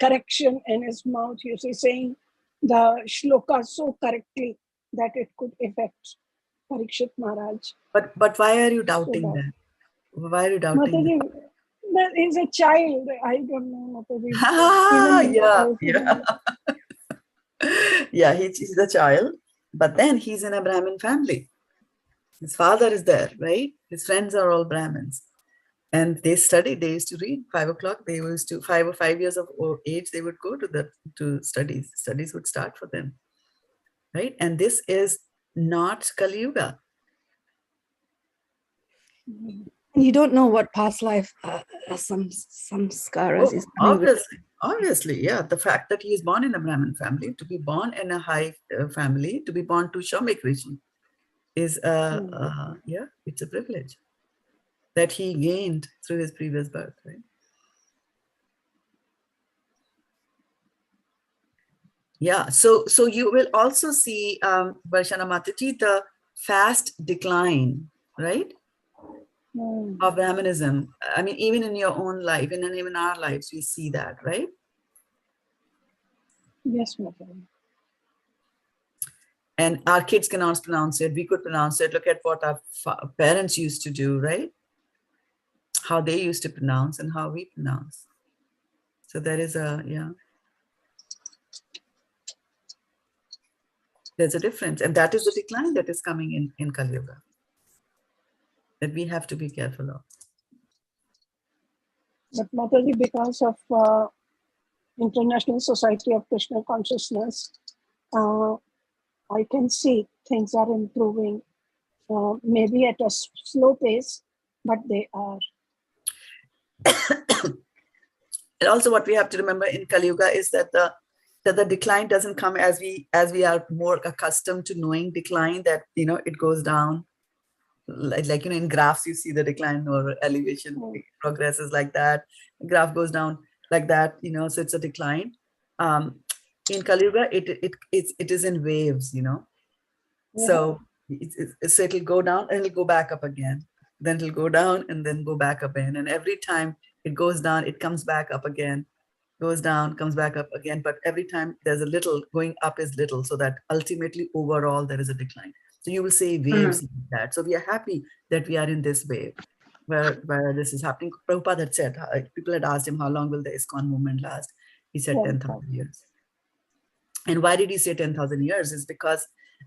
correction in his mouth, saying the shloka so correctly that it could affect Parikshit Maharaj.
But why are you doubting that? Why are you doubting
that? He's a child. I don't know.
Yeah, he's a child, but then he's in a Brahmin family. His father is there, right? His friends are all Brahmins. And they studied, they used to read 5 o'clock. They used to 5 or 5 years of age, they would go to studies. Studies would start for them, right? And this is not Kali Yuga.
You don't know what past life some samskaras is.
Obviously, yeah. The fact that he is born in a Brahmin family, to be born in a high family, to be born to Shamek Rishi is it's a privilege that he gained through his previous birth, right? Yeah, so you will also see, Varshana Mataji, the fast decline, right, of Brahmanism. I mean, even in your own life, and even in our lives, we see that, right?
Yes, ma'am.
And our kids cannot pronounce it. We could pronounce it. Look at what our parents used to do, right? How they used to pronounce and how we pronounce. So there is there's a difference. And that is the decline that is coming in Kali Yuga. that we have to be careful of.
But Mataji, because of International Society of Krishna Consciousness, I can see things are improving, maybe at a slow pace, but they are.
And also what we have to remember in Kali Yuga is that the decline doesn't come as we are more accustomed to knowing decline, that, it goes down. Like in graphs, you see the decline or elevation progresses like that. The graph goes down like that, so it's a decline. In Kali Yuga, it is in waves, So so it'll go down and it'll go back up again. Then it'll go down and then go back up again. And every time it goes down, it comes back up again, goes down, comes back up again. But every time there's a little, going up is little, so that ultimately overall there is a decline. So you will say waves like that. So we are happy that we are in this wave where this is happening. Prabhupada had said, people had asked him, how long will the ISKCON movement last? He said 10,000 years. And why did he say 10,000 years? Is because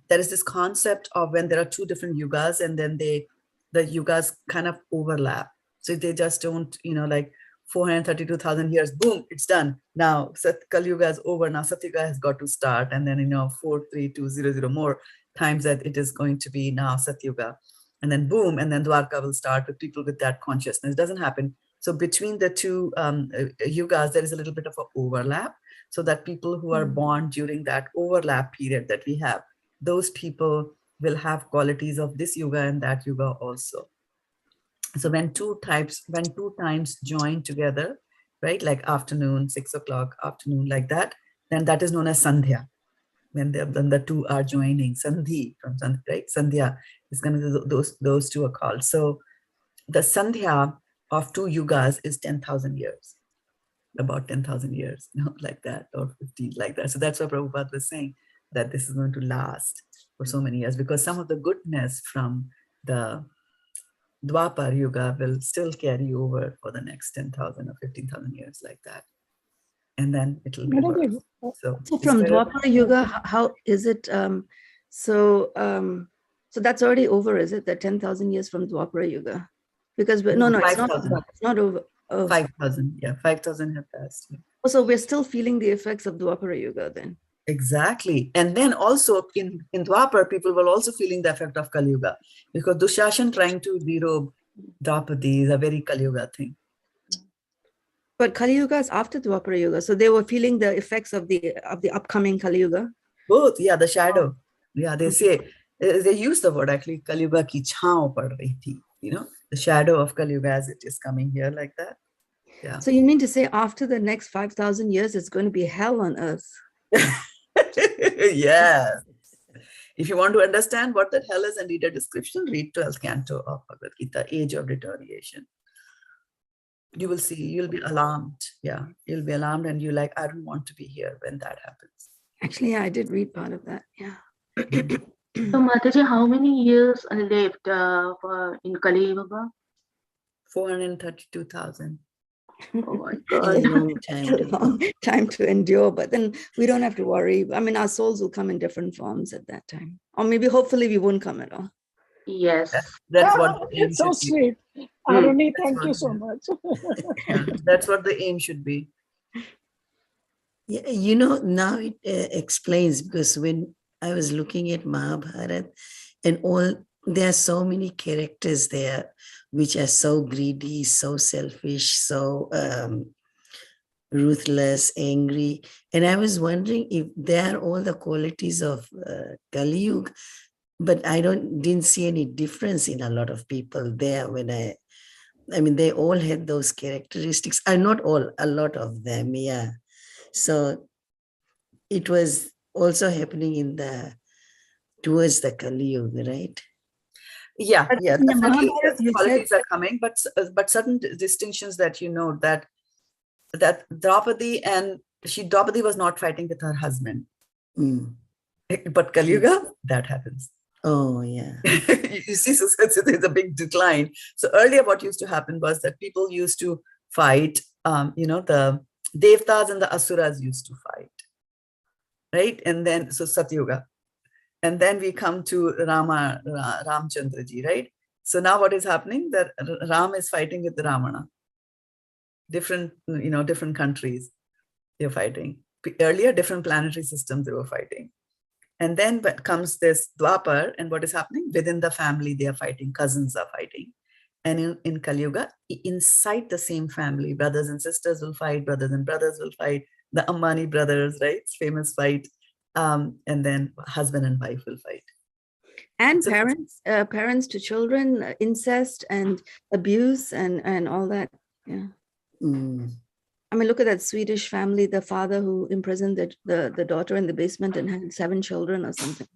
there is this concept of when there are two different yugas and then the yugas kind of overlap. So they just don't, like 432,000 years, boom, it's done. Now Kali Yuga is over. Now Satyuga has got to start. And then, 43200 more times that it is going to be now Satyuga. And then boom, and then Dwarka will start with people with that consciousness. It doesn't happen. So between the two yugas, there is a little bit of an overlap, so that people who are born during that overlap period that we have, those people will have qualities of this yuga and that yuga also. So when two times join together, right, like afternoon, 6 o'clock, afternoon, like that, then that is known as Sandhya. When the two are joining, Sandhi from Sandhya, right? Sandhya is going to, those two are called. So the Sandhya of two yugas is 10,000 years, about 10,000 years, like that, or 15, like that. So that's what Prabhupada was saying, that this is going to last for so many years, because some of the goodness from the Dwapar Yuga will still carry over for the next 10,000 or 15,000 years, like that. And then it will be over.
So from Dwapar Yuga, how is it? So that's already over, is it? The 10,000 years from Dwapar Yuga? Because it's not over. It's not over. Oh.
5,000, yeah, 5,000 have passed. Yeah.
So we're still feeling the effects of Dwapara Yuga then.
Exactly. And then also in Dwapar, people were also feeling the effect of Kali Yuga, because Dushashan trying to derobe Draupadi is a very Kali Yuga thing.
But Kali Yuga is after Dwapara Yuga, so they were feeling the effects of the upcoming Kali Yuga.
Both, yeah, the shadow. Yeah, they say, they use the word actually, Kali Yuga ki chhao pad rahi thi, the shadow of Kali Yuga as it is coming here, like that. Yeah.
So you mean to say after the next 5,000 years, it's going to be hell on earth?
Yes. If you want to understand what that hell is and read a description, read 12th canto of Bhagavad-gita, Age of Deterioration. You will see, you'll be alarmed. Yeah, you'll be alarmed and you're like, I don't want to be here when that happens.
Actually, yeah, I did read part of that. Yeah.
So Mataji, how many years left in Kali Yuga?
432,000.
Oh my God.
A long
time to endure, but then we don't have to worry. I mean, our souls will come in different forms at that time, or maybe hopefully we won't come at all.
Yes,
that's what
it's so sweet. Aruni, thank you so much.
Yeah, that's what the aim should be.
Yeah, now it explains, because when I was looking at Mahabharata and there are so many characters there which are so greedy, so selfish, so ruthless, angry. And I was wondering if they are all the qualities of Kali Yuga, but I didn't see any difference in a lot of people there when I mean, they all had those characteristics. Not all, a lot of them, yeah. So it was also happening towards the Kali Yuga, right?
Yeah,
But
yeah,
in the
definitely
Mahabharata, you
qualities
said-
are coming, but certain distinctions that that Draupadi Draupadi was not fighting with her husband. But Kali Yuga, that happens.
Oh, yeah.
You see, so there's a big decline. So earlier what used to happen was that people used to fight, the Devtas and the Asuras used to fight, right? And then, so Satyuga. And then we come to Ramchandra ji, right? So now what is happening? That Ram is fighting with Ravana. Different, different countries they're fighting. Earlier, different planetary systems they were fighting. And then comes this Dwapar, and what is happening? Within the family, they are fighting, cousins are fighting. And in Kali Yuga, inside the same family, brothers and sisters will fight, brothers and brothers will fight, the Ambani brothers, right? Famous fight. And then husband and wife will fight.
And so, parents to children, incest and abuse and all that. Yeah. I mean, look at that Swedish family, the father who imprisoned the daughter in the basement and had 7 children or something.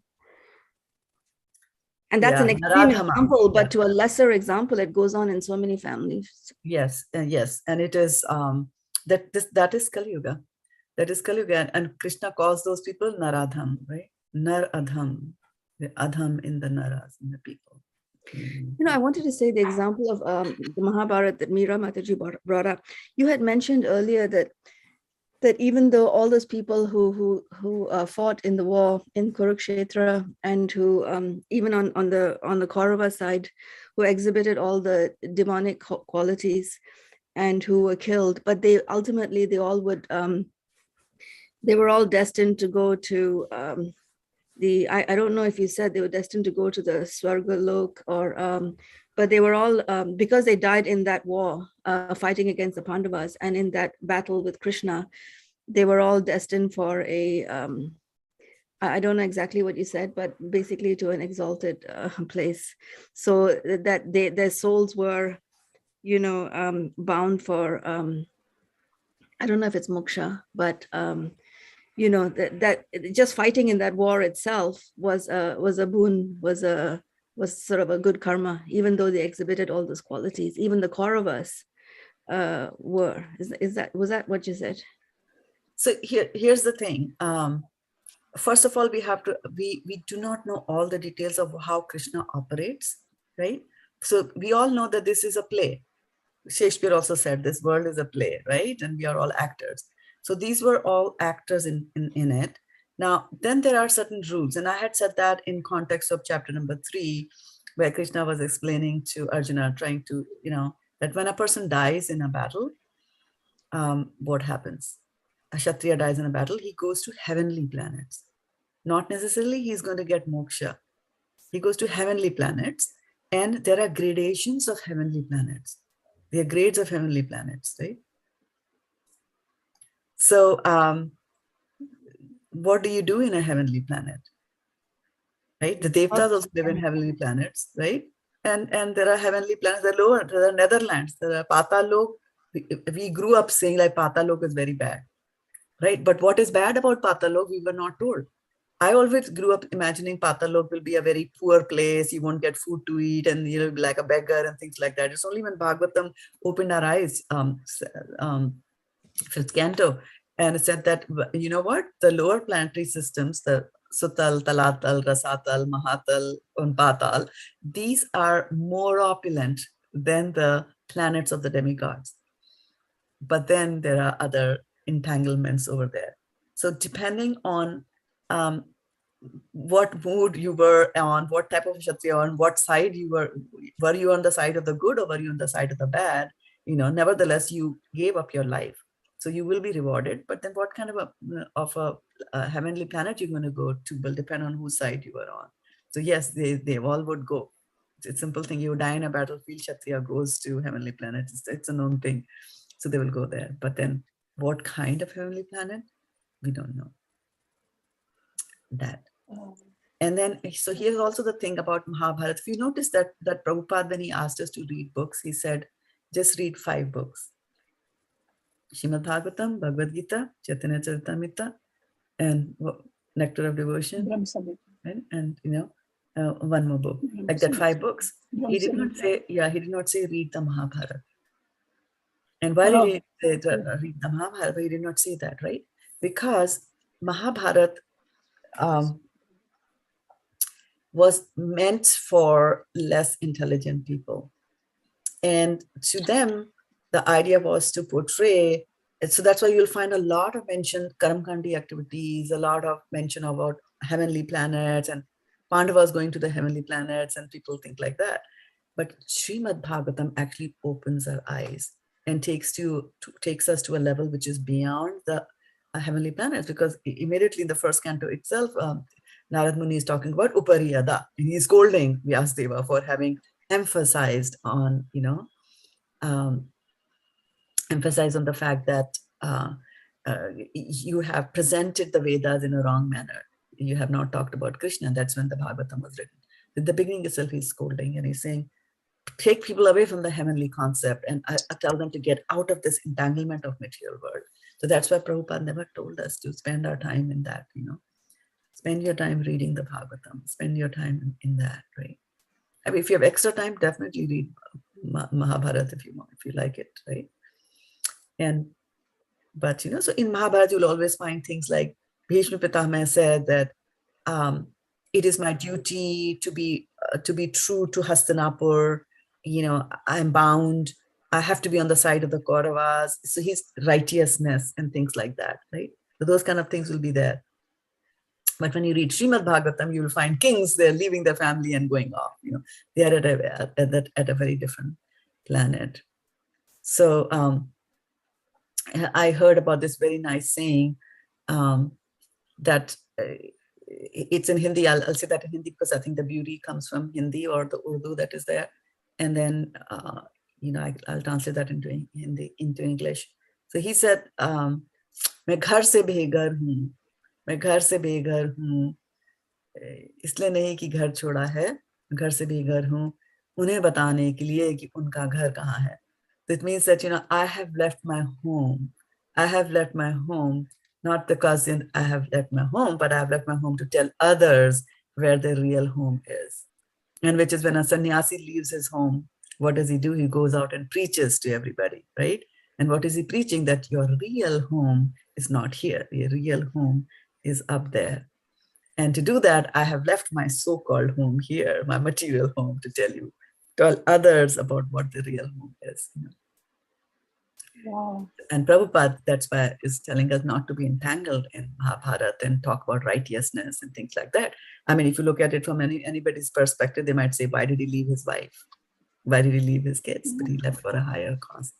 And that's an extreme example, but to a lesser example, it goes on in so many families.
Yes, yes. And it is, that is Kali Yuga. That is Kali Yuga. And Krishna calls those people Naradham, right? Nar Adham. The Adham in the Naras, in the people.
I wanted to say the example of the Mahabharata that Meera Mataji brought up. You had mentioned earlier that even though all those people who fought in the war in Kurukshetra and who even on the Kaurava side, who exhibited all the demonic qualities and who were killed, but they all would they were all destined to go to I don't know if you said they were destined to go to the Swarga Lok or but they were all because they died in that war fighting against the Pandavas, and in that battle with Krishna, they were all destined for a I don't know exactly what you said, but basically to an exalted place, so that their souls were bound for I don't know if it's moksha, but that just fighting in that war itself was a boon, was sort of a good karma, even though they exhibited all those qualities. Even the Kauravas were. Was that what you said?
So here's the thing. First of all, we do not know all the details of how Krishna operates, right? So we all know that this is a play. Shakespeare also said this world is a play, right? And we are all actors. So these were all actors in it. Now, then there are certain rules. And I had said that in context of chapter number 3, where Krishna was explaining to Arjuna, trying to, that when a person dies in a battle, what happens? A Kshatriya dies in a battle, he goes to heavenly planets. Not necessarily he's going to get moksha. He goes to heavenly planets, and there are gradations of heavenly planets. There are grades of heavenly planets, right? So what do you do in a heavenly planet, right? The Devatas also live in heavenly planets, right? And there are heavenly planets, there are Netherlands, there are Patalok. We grew up saying like Patalok is very bad, right? But what is bad about Patalok, we were not told. I always grew up imagining Patalok will be a very poor place, you won't get food to eat, and you'll be like a beggar and things like that. It's only when Bhagavatam opened our eyes, 5th canto, and it said that, you know what, the lower planetary systems, the Sutal, Talatal, Rasatal, Mahatal, and Patal, these are more opulent than the planets of the demigods. But then there are other entanglements over there. So depending on what mood you were on, what type of Kshatriya, on what side you were you on the side of the good or were you on the side of the bad, nevertheless, you gave up your life. So you will be rewarded. But then what kind of a heavenly planet you're going to go to will depend on whose side you are on. So yes, they all would go. It's a simple thing. You die in a battlefield, Kshatriya goes to heavenly planets. It's a known thing. So they will go there. But then what kind of heavenly planet? We don't know that. And then, so here's also the thing about Mahabharata. If you notice that Prabhupada, when he asked us to read books, he said, just read 5 books. Srimad Bhagavatam, Bhagavad-gita, Chaitanya Charitamrita, and Nectar of Devotion, and one more book, like that 5 books. He did not say read the Mahabharata. And why did he say read the Mahabharata? He did not say that, right? Because Mahabharata was meant for less intelligent people. And to them, the idea was to portray, so that's why you'll find a lot of mention, Karamkandi activities, a lot of mention about heavenly planets and Pandavas going to the heavenly planets, and people think like that. But Srimad Bhagavatam actually opens our eyes and takes us to a level which is beyond the heavenly planets, because immediately in the first canto itself, Narad Muni is talking about Upariyada, and he's scolding Vyasadeva for having emphasized on, emphasized on the fact that you have presented the Vedas in a wrong manner. You have not talked about Krishna. That's when the Bhagavatam was written. In the beginning itself, he's scolding and he's saying, take people away from the heavenly concept and I tell them to get out of this entanglement of material world. So that's why Prabhupada never told us to spend our time in that, Spend your time reading the Bhagavatam. Spend your time in that, right? I mean, if you have extra time, definitely read Mahabharata if you like it, right? But so in Mahabharata, you'll always find things like Bhīṣmam said that it is my duty to be true to Hastinapur. I'm bound. I have to be on the side of the Kauravas. So his righteousness and things like that, right? So those kind of things will be there. But when you read Srimad Bhagavatam, you will find kings, they're leaving their family and going off. They are at a very different planet. So I heard about this very nice saying that it's in Hindi. I'll say that in Hindi because I think the beauty comes from Hindi or the Urdu that is there. And then, I'll translate that into Hindi, into English. So he said, मैं घर से बेघर हूँ, मैं घर से बेघर हूँ, इसलिए नहीं कि घर छोड़ा है, घर से बेघर हूँ, उन्हें बताने के लिए कि उनका घर कहाँ है. So it means that, I have left my home. I have left my home, not because I have left my home, but I have left my home to tell others where their real home is. And which is when a sannyasi leaves his home, what does he do? He goes out and preaches to everybody, right? And what is he preaching? That your real home is not here. Your real home is up there. And to do that, I have left my so-called home here, my material home, to tell others about what the real home is.
Wow.
And Prabhupada, that's why, is telling us not to be entangled in Mahabharata and talk about righteousness and things like that. I mean, if you look at it from anybody's perspective, they might say, why did he leave his wife? Why did he leave his kids? But he left for a higher cause.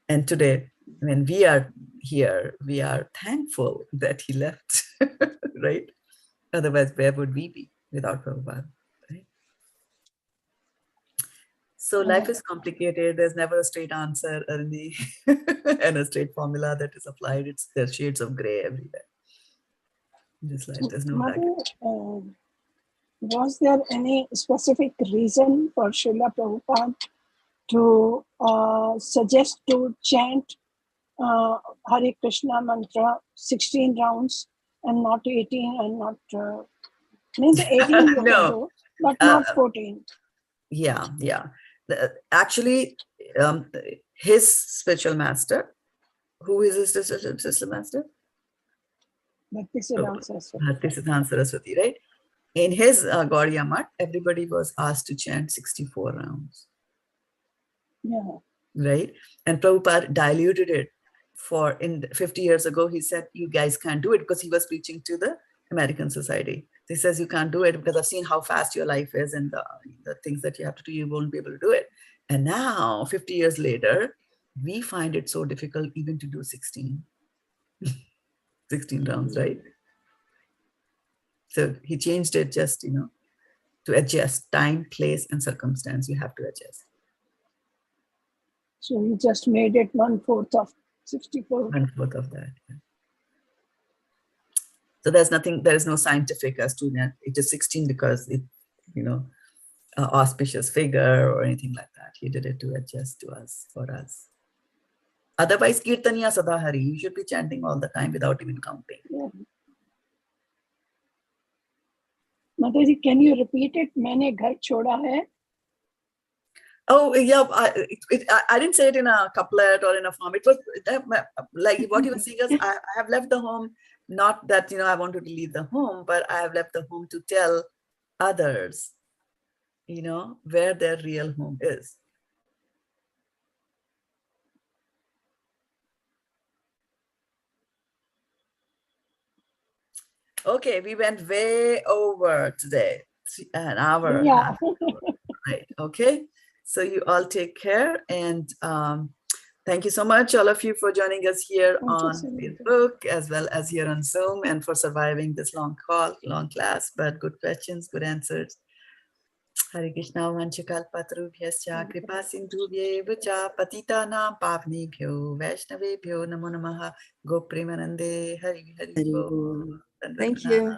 And today, when we are here, we are thankful that he left, right? Otherwise, where would we be without Prabhupada, right? So life is complicated. There's never a straight answer and a straight formula that is applied. There's shades of gray everywhere. This life, there's no
Mother, was there any specific reason for Srila Prabhupada to suggest to chant Hare Krishna mantra 16 rounds and not 18 and not means 18 you can do, but not 14?
Yeah. Actually, his spiritual master, who is his spiritual master? Bhaktisiddhanta Saraswati, right? In his Gaudiya Math, everybody was asked to chant 64 rounds.
Yeah.
Right? And Prabhupada diluted it 50 years ago. He said, you guys can't do it, because he was preaching to the American society. He says, you can't do it because I've seen how fast your life is and the things that you have to do, you won't be able to do it. And now, 50 years later, we find it so difficult even to do 16 rounds, right? So he changed it just, to adjust time, place, and circumstance. You have to adjust.
So he just made it 1/4 of 64.
1/4 of that. Yeah. So there is no scientific as to that. It is 16 because it, auspicious figure or anything like that. He did it to adjust to us, for us. Otherwise, Kirtaniya Sadahari, you should be chanting all the time without even counting.
Yeah. Mataji, can you repeat it? Maine ghar choda hai.
Oh, yeah. I didn't say it in a couplet or in a form. It was like what he was saying is, I have left the home, not that, I wanted to leave the home, but I have left the home to tell others, where their real home is. Okay, we went way over today, an hour.
Yeah.
Right, okay. So you all take care, and thank you so much, all of you, for joining us here on Facebook as well as here on Zoom, and for surviving this long call, long class, but good questions, good answers. Hare Krishna, vanchakalpatarubhyascha kripa sindhubhyev cha patitanam pavnebhyo vaishnavebhyo namo namaha. Go Premanande. Hari Hari
Hari
Bol.
Bol. Thank you.